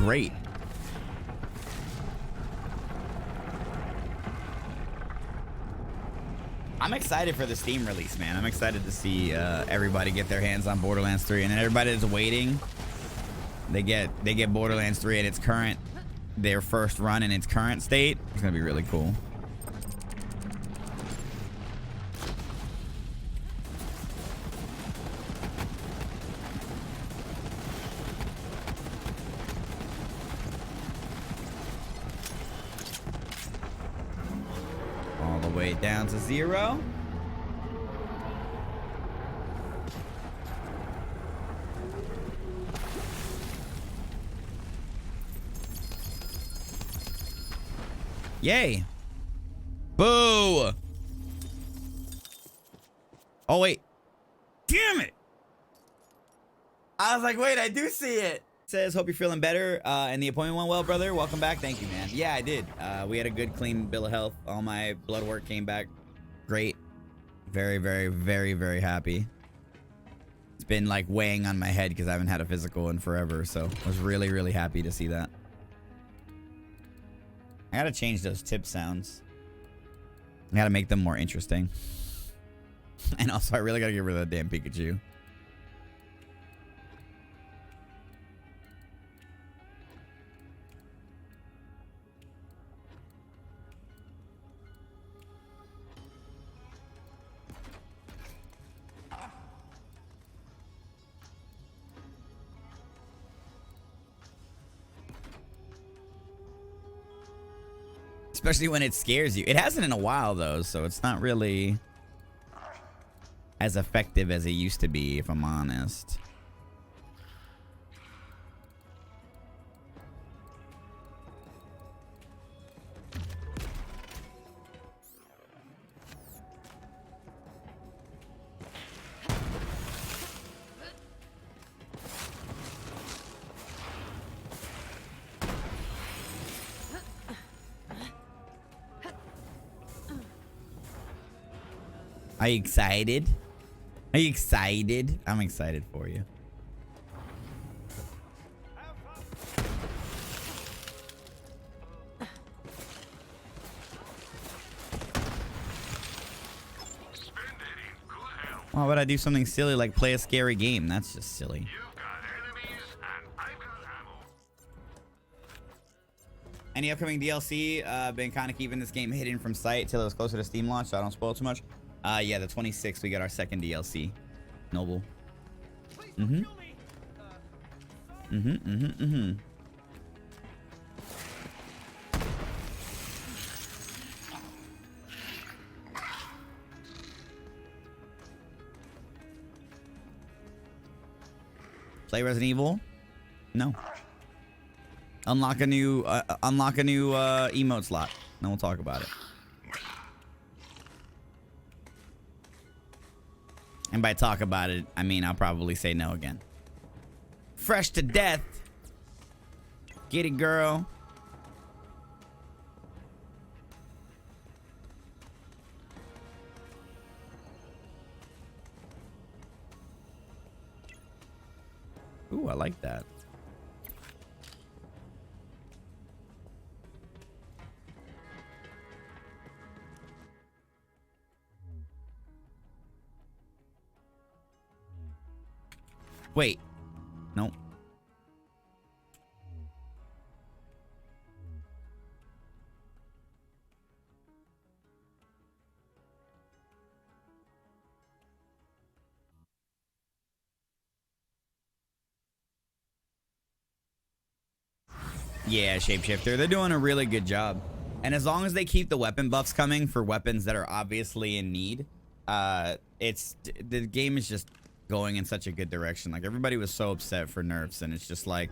great. I'm excited for the Steam release, man. I'm excited to see everybody get their hands on Borderlands 3, and then everybody that's waiting, they get Borderlands 3 in its current, their first run in its current state. It's gonna be really cool. All the way down to 0. Yay. Boo. Oh, wait. Damn it. I was like, wait, I do see it. Says, hope you're feeling better. And the appointment went well, brother. Welcome back. Thank you, man. Yeah, I did. We had a good, clean bill of health. All my blood work came back great. Very, very, very, very happy. It's been like weighing on my head because I haven't had a physical in forever. So I was really, really happy to see that. I gotta change those tip sounds. I gotta make them more interesting. And also, I really gotta get rid of that damn Pikachu. Especially when it scares you. It hasn't in a while, though, so it's not really as effective as it used to be, if I'm honest. Are you excited? Are you excited? I'm excited for you. Why would I do something silly like play a scary game? That's just silly. Any upcoming DLC? Been kind of keeping this game hidden from sight till it was closer to Steam launch, so I don't spoil too much. Yeah, the 26th, we got our second DLC. Noble. Play Resident Evil? No. Unlock a new emote slot. Then we'll talk about it. And by talk about it, I mean I'll probably say no again. Fresh to death. Get it, girl. Ooh, I like that. Wait. Nope. Yeah, Shapeshifter. They're doing a really good job. And as long as they keep the weapon buffs coming for weapons that are obviously in need, the game is just going in such a good direction. Like, everybody was so upset for nerfs, and it's just like,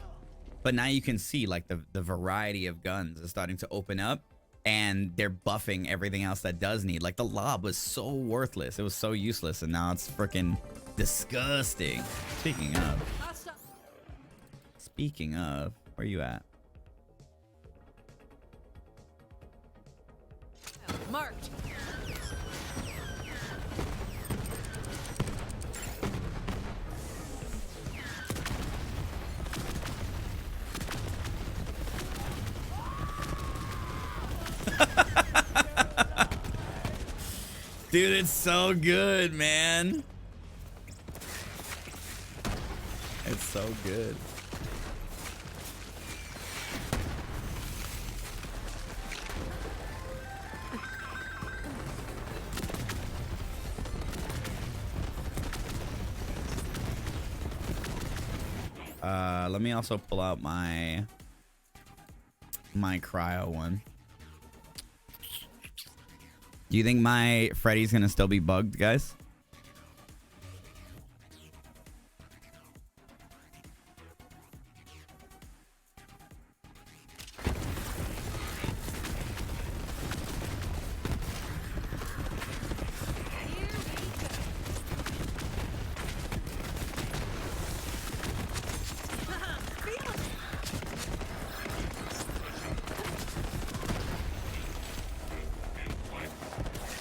but now you can see like the variety of guns is starting to open up, and they're buffing everything else that does need. Like, the lob was so worthless, it was so useless, and now it's freaking disgusting. Speaking of, where you at? Marked. Dude, it's so good, man. It's so good. Let me also pull out my cryo one. Do you think my Freddy's gonna still be bugged, guys?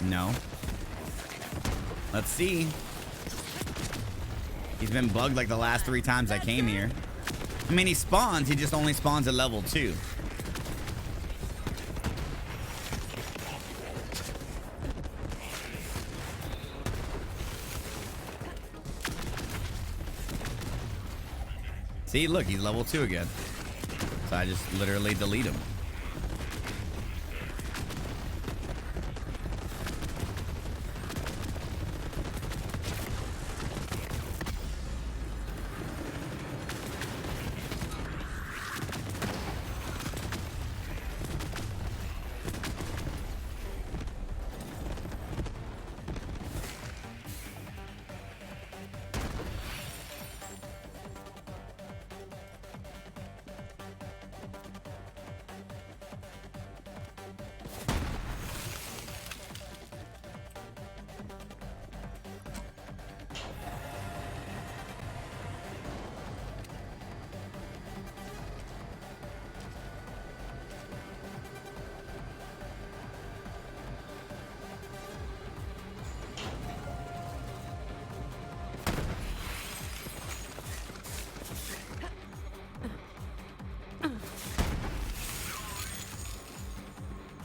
No. Let's see. He's been bugged like the last 3 times I came here. I mean, he spawns. He just only spawns at level 2. See, look, he's level 2 again. So I just literally delete him.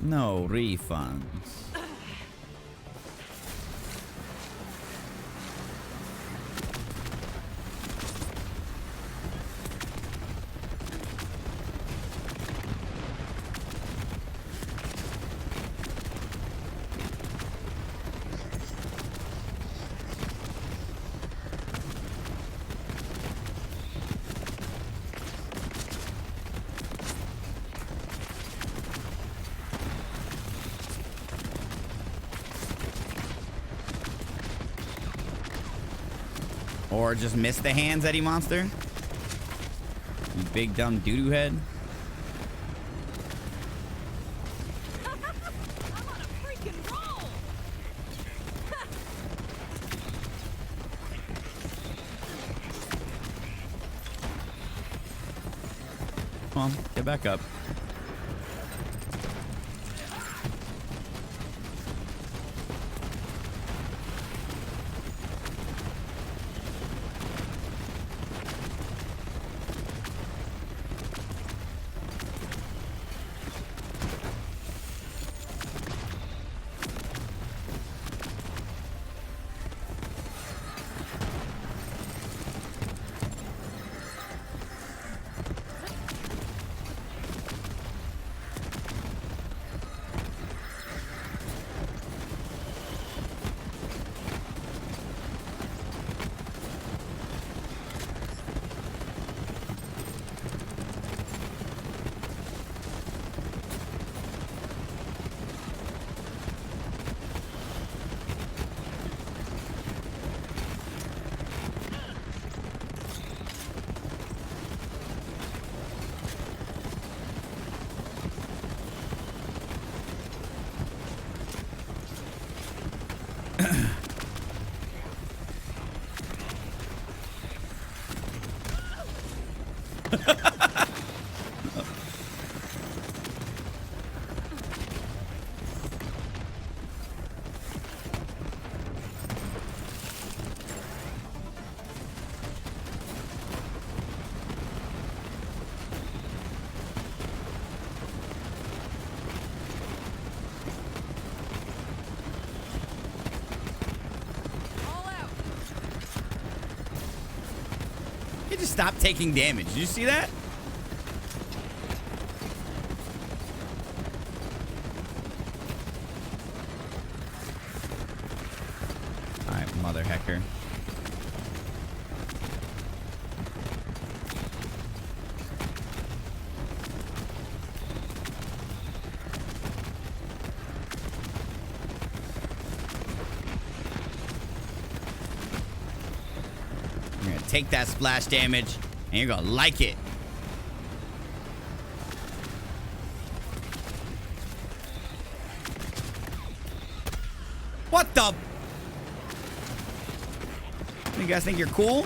No refunds. Or just miss the hands, Eddie Monster. You big dumb doo-doo head. I'm on a freaking roll. Come on, get back up. stopped taking damage. Did you see that? All right, mother hecker. You're gonna take that splash damage, and you're gonna like it. What the? You guys think you're cool?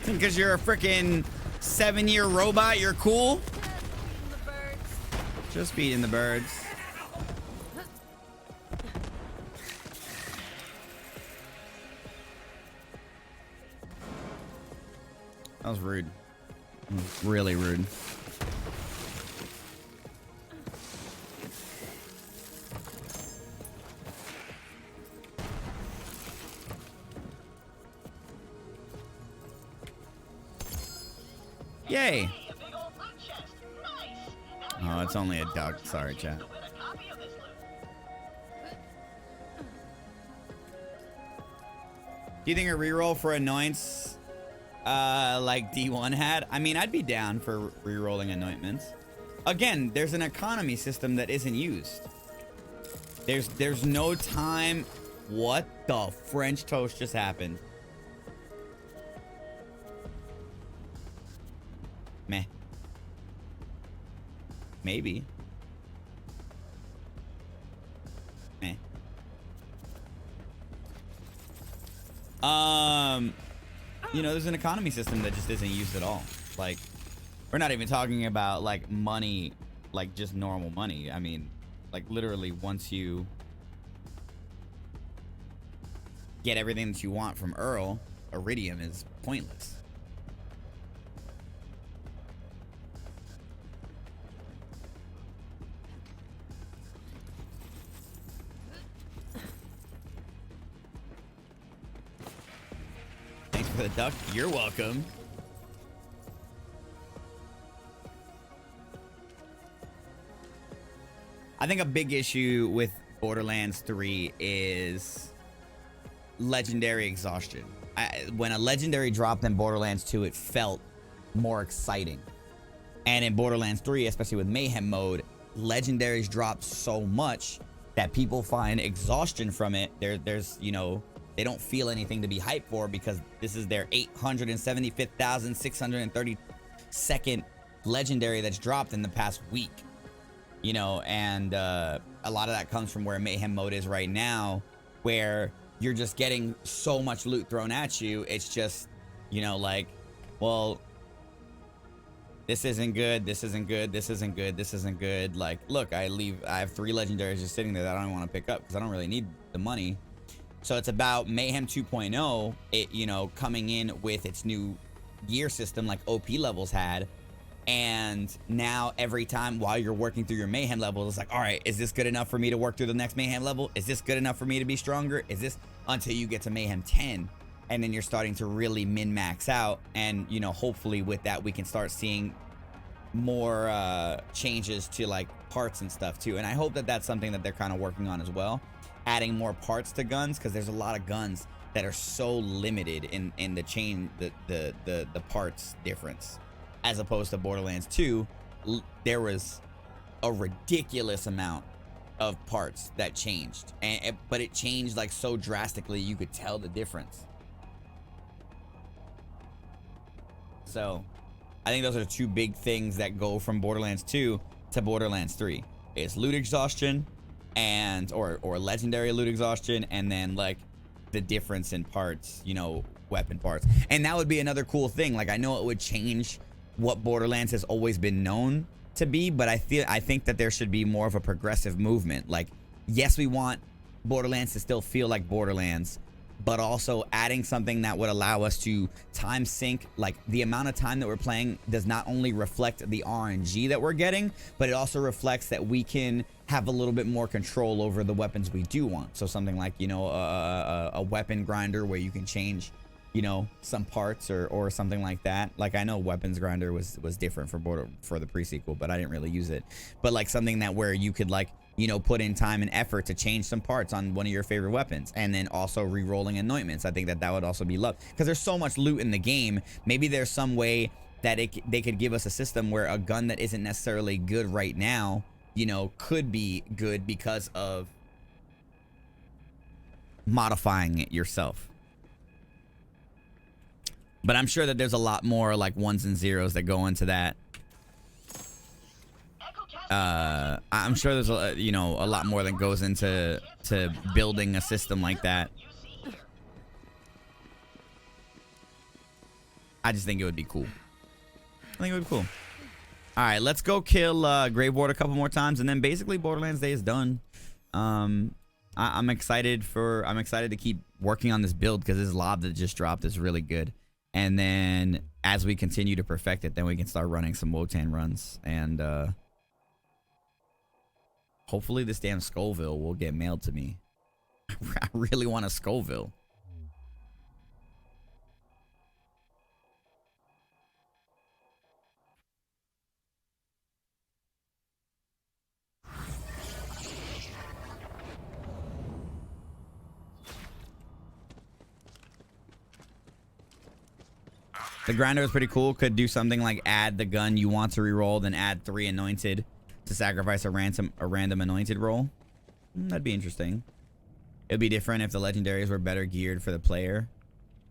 Because you're a freaking 7-year robot, you're cool? Just beating the birds. That was rude. That was really rude. Yay! Oh, it's only a duck. Sorry, chat. Do you think a reroll for annoyance like D1 had? I mean, I'd be down for rerolling anointments. Again, there's an economy system that isn't used. There's no time. What the French toast just happened? Meh. Maybe. Meh. You know, there's an economy system that just isn't used at all. Like, we're not even talking about like money, like just normal money. I mean, like literally once you get everything that you want from Earl, Iridium is pointless. Thanks for the duck. You're welcome. I think a big issue with Borderlands 3 is legendary exhaustion. When a legendary dropped in Borderlands 2, it felt more exciting. And in Borderlands 3, especially with Mayhem mode, legendaries drop so much that people find exhaustion from it. There's, you know, they don't feel anything to be hyped for because this is their 875,632nd legendary that's dropped in the past week. You know, and a lot of that comes from where Mayhem mode is right now, where you're just getting so much loot thrown at you. It's just, you know, like, well, this isn't good, this isn't good, this isn't good, this isn't good. Like, look, I have 3 legendaries just sitting there that I don't want to pick up because I don't really need the money. So it's about Mayhem 2.0, it, you know, coming in with its new gear system like OP levels had. And now every time while you're working through your Mayhem levels, it's like, all right, is this good enough for me to work through the next Mayhem level? Is this good enough for me to be stronger? Is this, until you get to Mayhem 10, and then you're starting to really min-max out. And, you know, hopefully with that, we can start seeing more changes to like parts and stuff too. And I hope that that's something that they're kind of working on as well. Adding more parts to guns, because there's a lot of guns that are so limited in the chain, the parts difference. As opposed to Borderlands 2, there was a ridiculous amount of parts that changed, but it changed like so drastically you could tell the difference. So I think those are the 2 big things that go from Borderlands 2 to Borderlands 3. It's loot exhaustion and or legendary loot exhaustion, and then like the difference in parts, you know, weapon parts. And that would be another cool thing. Like, I know it would change what Borderlands has always been known to be, but I think that there should be more of a progressive movement. Like, yes, we want Borderlands to still feel like Borderlands, but also adding something that would allow us to time sync. Like, the amount of time that we're playing does not only reflect the RNG that we're getting, but it also reflects that we can have a little bit more control over the weapons we do want. So something like, you know, a weapon grinder where you can change you know, some parts or something like that. Like I know weapons grinder was different for the pre-sequel, but I didn't really use it. But like something that where you could like, you know, put in time and effort to change some parts on one of your favorite weapons, and then also re-rolling anointments. I think that would also be loved because there's so much loot in the game. Maybe there's some way that they could give us a system where a gun that isn't necessarily good right now, you know, could be good because of modifying it yourself. But I'm sure that there's a lot more like ones and zeros that go into that. I'm sure there's a, you know, a lot more that goes into building a system like that. I just think it would be cool. I think it would be cool. All right, let's go kill Grave Ward a couple more times, and then basically Borderlands Day is done. I'm excited to keep working on this build because this lob that just dropped is really good. And then as we continue to perfect it, then we can start running some Wotan runs. And hopefully this damn Scoville will get mailed to me. I really want a Scoville. The grinder is pretty cool. Could do something like add the gun you want to reroll, then add 3 anointed to sacrifice a random anointed roll. That'd be interesting. It'd be different if the legendaries were better geared for the player,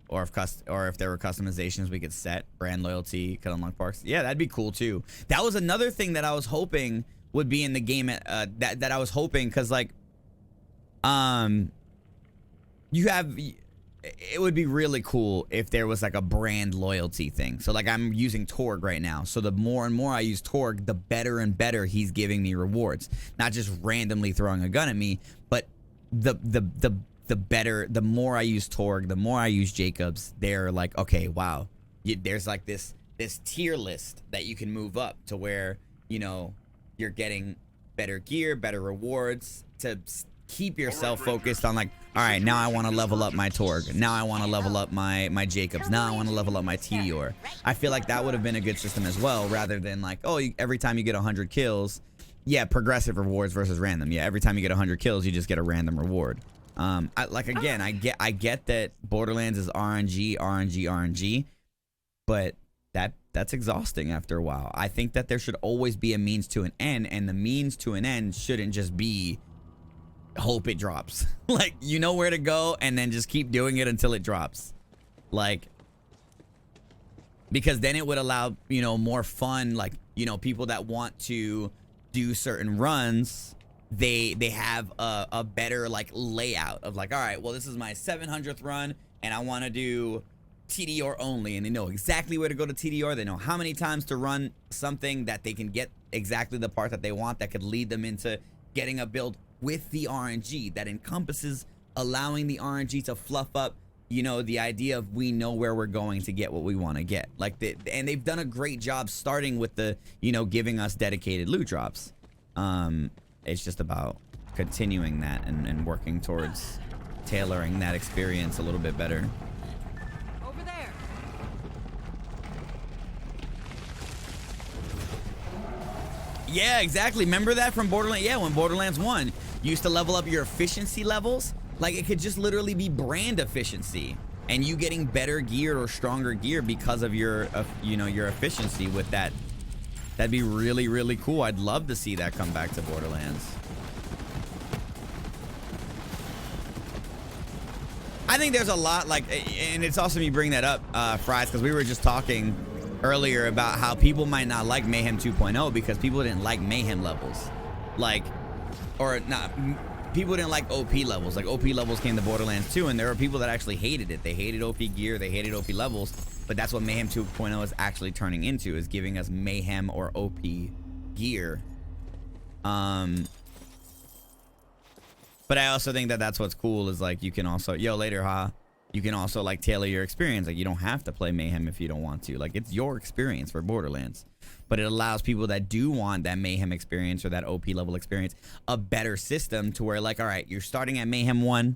or if there were customizations we could set. Brand loyalty could unlock parks. Yeah, that'd be cool too. That was another thing that I was hoping would be in the game. That I was hoping, because like, it would be really cool if there was like a brand loyalty thing. So like I'm using Torg right now. So the more and more I use Torg, the better and better he's giving me rewards. Not just randomly throwing a gun at me, but the better, the more I use Torg, the more I use Jacobs, they're like, okay, wow. There's like this tier list that you can move up to where, you know, you're getting better gear, better rewards to keep yourself focused on like, all right, now I want to level up my Torg. Now I want to level up my Jacobs. Now I want to level up my Tedior. I feel like that would have been a good system as well, rather than like, oh, every time you get 100 kills, yeah, progressive rewards versus random. Yeah, every time you get 100 kills, you just get a random reward. I get that Borderlands is RNG, but that's exhausting after a while. I think that there should always be a means to an end, and the means to an end shouldn't just be hope it drops. Like, you know where to go and then just keep doing it until it drops. Like, because then it would allow, you know, more fun. Like, you know, people that want to do certain runs, they have a better like layout of like, all right, well, this is my 700th run and I want to do TDR only, and they know exactly where to go to TDR. They know how many times to run something that they can get exactly the part that they want, that could lead them into getting a build with the RNG that encompasses allowing the RNG to fluff up, you know, the idea of we know where we're going to get what we want to get. Like, and they've done a great job starting with the, you know, giving us dedicated loot drops. It's just about continuing that and working towards tailoring that experience a little bit better. Over there. Yeah, exactly. Remember that from Borderlands? Yeah, when Borderlands 1 you used to level up your efficiency levels. Like, it could just literally be brand efficiency, and you getting better gear or stronger gear because of your, you know, your efficiency with that. That'd be really, really cool. I'd love to see that come back to Borderlands. I think there's a lot, like, and it's awesome you bring that up, Fries, because we were just talking earlier about how people might not like Mayhem 2.0 because people didn't like Mayhem levels. Like, or not, people didn't like OP levels. Like, OP levels came to Borderlands 2, and there are people that actually hated it. They hated OP gear, they hated OP levels, but that's what Mayhem 2.0 is actually turning into, is giving us Mayhem or OP gear. But I also think that that's what's cool, is like, you can also, yo, later, huh? You can also like tailor your experience. Like, you don't have to play Mayhem if you don't want to. Like, it's your experience for Borderlands. But it allows people that do want that Mayhem experience or that OP level experience a better system to where, like, all right, you're starting at Mayhem 1.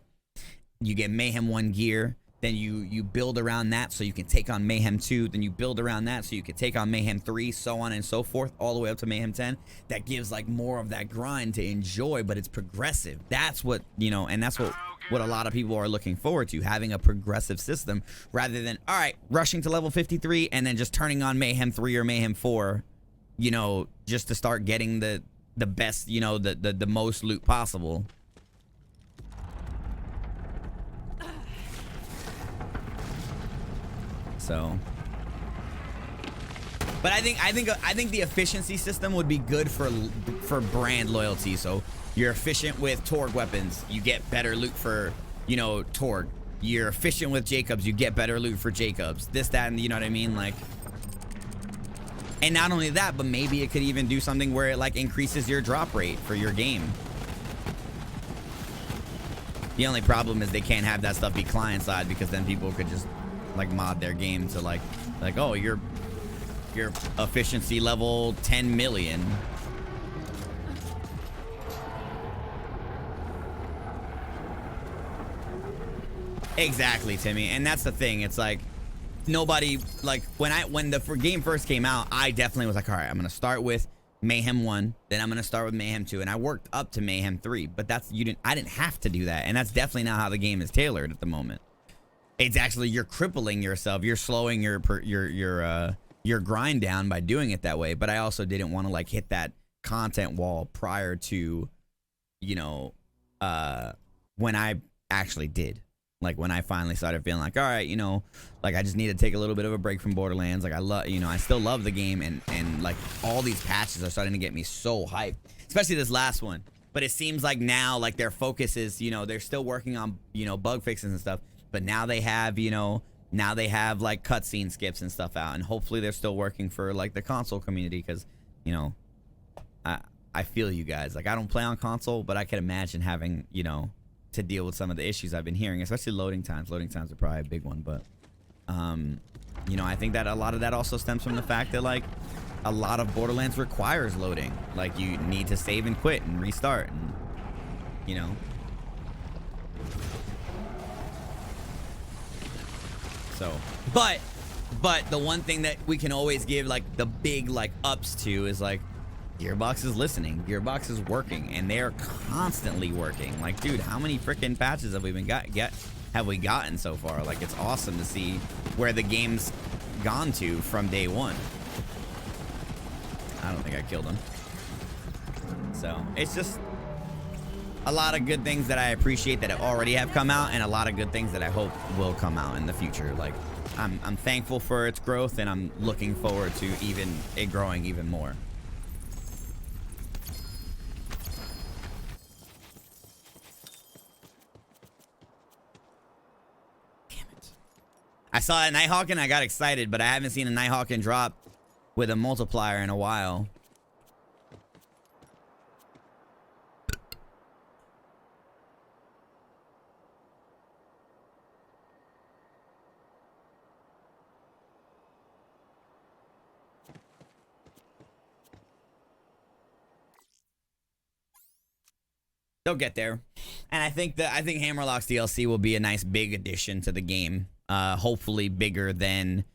You get Mayhem 1 gear. Then you build around that so you can take on Mayhem 2. Then you build around that so you can take on Mayhem 3, so on and so forth, all the way up to Mayhem 10. That gives like more of that grind to enjoy, but it's progressive. That's what, you know, and that's what a lot of people are looking forward to, having a progressive system rather than, all right, rushing to level 53 and then just turning on Mayhem 3 or Mayhem 4, you know, just to start getting the best, you know, the most loot possible. So, but I think the efficiency system would be good for brand loyalty. So you're efficient with Torg weapons, you get better loot for, you know, Torg. You're efficient with Jacobs, you get better loot for Jacobs. This, that, and you know what I mean, like. And not only that, but maybe it could even do something where it like increases your drop rate for your game. The only problem is they can't have that stuff be client side, because then people could just like mod their game to like oh, your efficiency level 10 million. Exactly, Timmy. And that's the thing. It's like nobody, like when the game first came out, I definitely was like, all right, I'm gonna start with Mayhem 1, then I'm gonna start with Mayhem 2, and I worked up to Mayhem 3. But that's I didn't have to do that, and that's definitely not how the game is tailored at the moment. It's actually, you're crippling yourself. You're slowing your grind down by doing it that way. But I also didn't want to like hit that content wall prior to, you know, when I actually did. Like when I finally started feeling like, all right, you know, like I just need to take a little bit of a break from Borderlands. Like I love, you know, I still love the game, and like all these patches are starting to get me so hyped, especially this last one. But it seems like now, like their focus is, you know, they're still working on, you know, bug fixes and stuff. But now they have, you know, now they have like cutscene skips and stuff out, and hopefully they're still working for like the console community, because, you know, I feel you guys. Like I don't play on console, but I can imagine having, you know, to deal with some of the issues I've been hearing, especially loading times. Loading times are probably a big one, but you know, I think that a lot of that also stems from the fact that like a lot of Borderlands requires loading. Like you need to save and quit and restart, and you know. So, but the one thing that we can always give like the big like ups to is like Gearbox is listening, Gearbox is working, and they're constantly working. Like, dude, how many freaking patches have we gotten so far? Like, it's awesome to see where the game's gone to from day one. I don't think I killed him. So it's just a lot of good things that I appreciate that already have come out, and a lot of good things that I hope will come out in the future. Like, I'm thankful for its growth, and I'm looking forward to it growing even more. Damn it. I saw a Nighthawk and I got excited, but I haven't seen a Nighthawk drop with a multiplier in a while. They'll get there, and I think Hammerlock's DLC will be a nice big addition to the game. Hopefully bigger than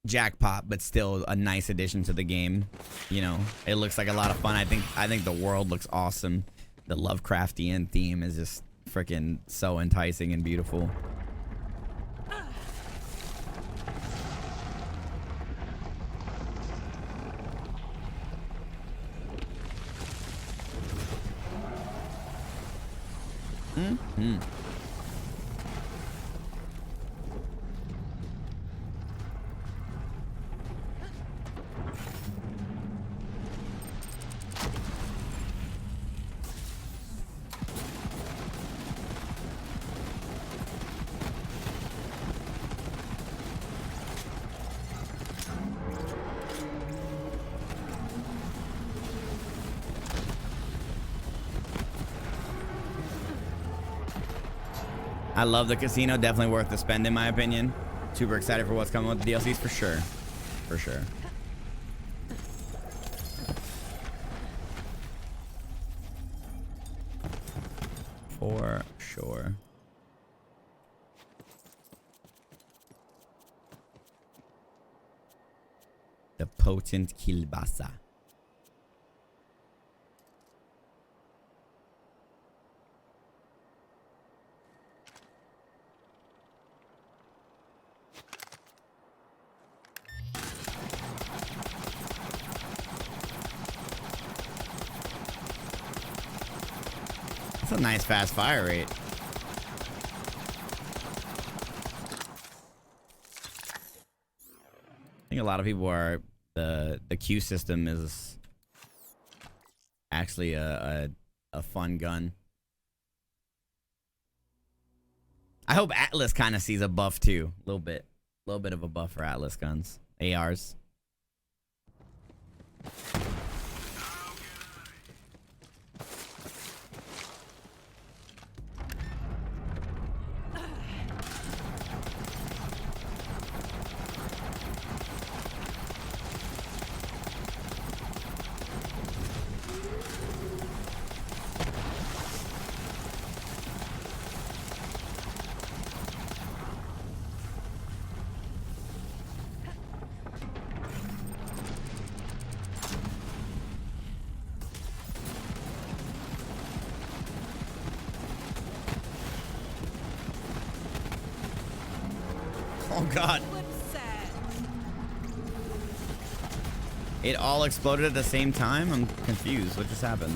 Jackpot, but still a nice addition to the game. You know, it looks like a lot of fun. I think the world looks awesome. The Lovecraftian theme is just freaking so enticing and beautiful. Mm-hmm. I love the casino. Definitely worth the spend, in my opinion. Super excited for what's coming with the DLCs, for sure. For sure. For sure. The potent kielbasa. That's a nice fast fire rate. I think a lot of people are the Q system is actually a fun gun. I hope Atlas kind of sees a buff too, a little bit of a buff for Atlas guns, ARs. Oh God. It all exploded at the same time? I'm confused. What just happened?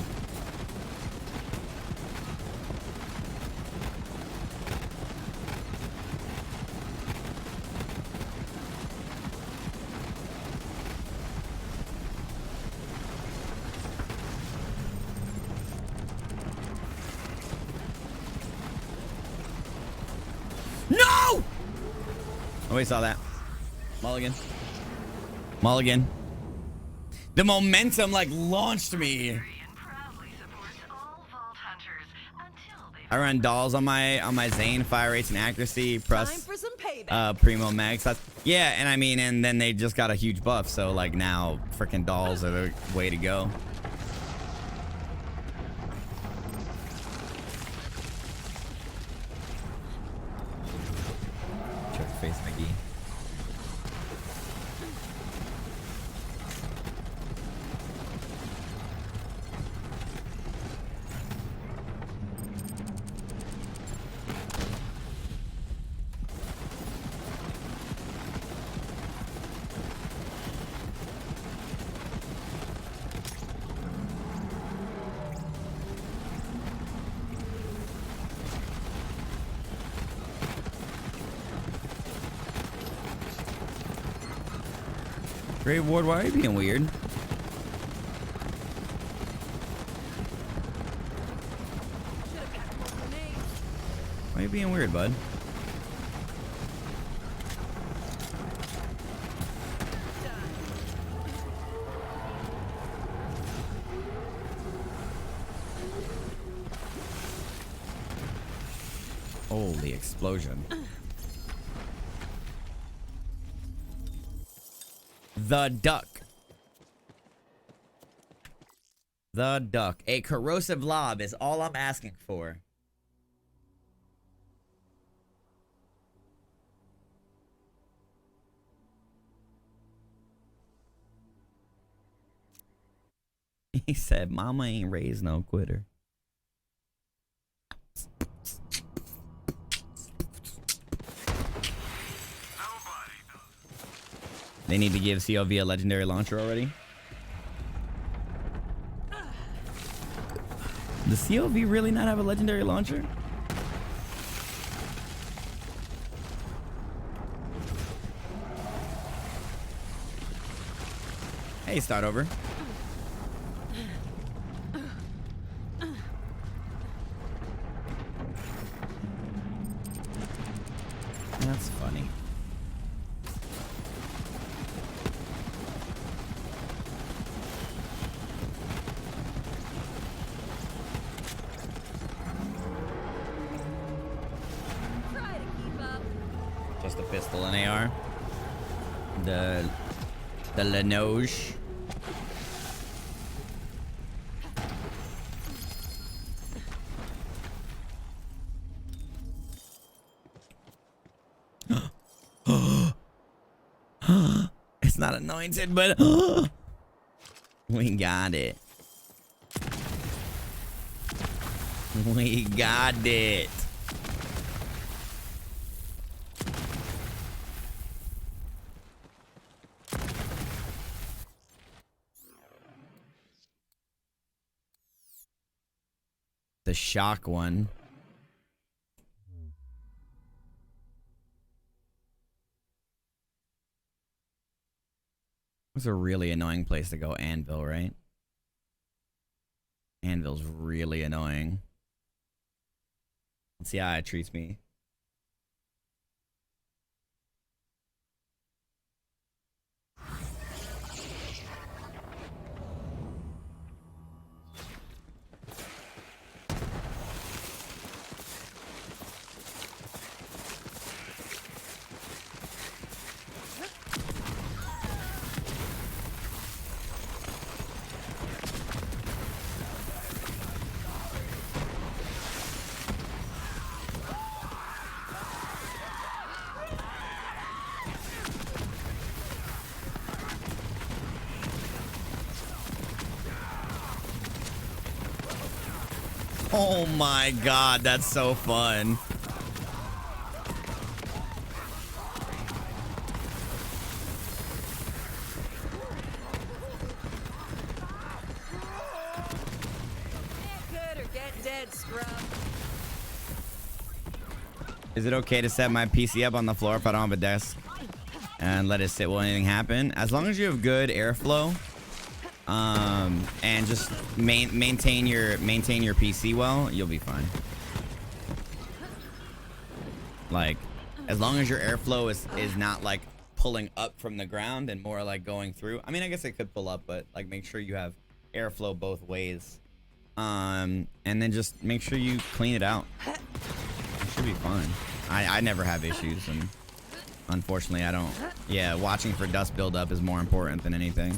No! Oh, we saw that. Mulligan. Mulligan. The momentum like launched me. I run dolls on my Zane, fire rates and accuracy plus primo max. Yeah, and I mean, and then they just got a huge buff, so like now freaking dolls are the way to go. Check face McGee. Great Ward, why are you being weird? Why are you being weird, bud? Holy explosion. The duck. The duck. A corrosive lob is all I'm asking for. He said, Mama ain't raised no quitter. They need to give COV a legendary launcher already. Does COV really not have a legendary launcher? Hey, start over. That's funny. Just a pistol and AR. The Lenoge. It's not annoying disappointed, but we got it. We got it. The shock one. It's a really annoying place to go. Anvil, right? Anvil's really annoying. Let's see how it treats me. Oh my god, that's so fun. Get good or get dead, scrub. Is it okay to set my PC up on the floor if I don't have a desk and let it sit? Will anything happen? As long as you have good airflow, and just maintain your PC well, you'll be fine. Like, as long as your airflow is not like pulling up from the ground and more like going through. I mean, I guess it could pull up, but like make sure you have airflow both ways. And then just make sure you clean it out. It should be fine. I never have issues, and unfortunately I don't. Yeah, watching for dust buildup is more important than anything.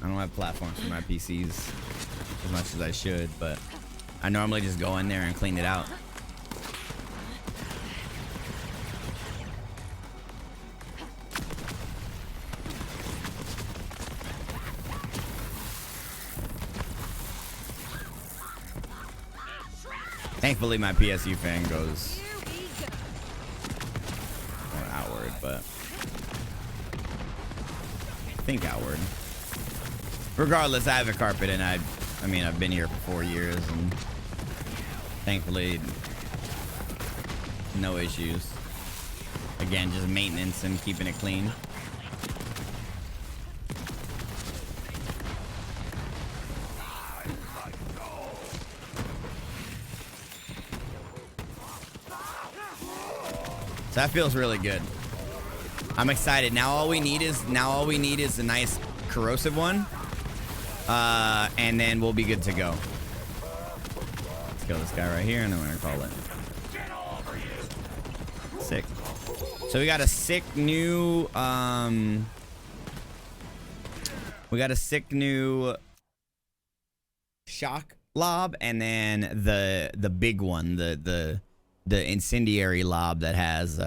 I don't have platforms for my PCs as much as I should, but I normally just go in there and clean it out. Thankfully, my PSU fan goes outward, but I think outward. Regardless, I have a carpet, and I mean, I've been here for 4 years, and thankfully, no issues. Again, just maintenance and keeping it clean. So that feels really good. I'm excited. Now all we need is a nice corrosive one. And then we'll be good to go. Let's kill this guy right here, and then we're gonna call it. Sick. So we got a sick new shock lob, and then the big one, the incendiary lob that has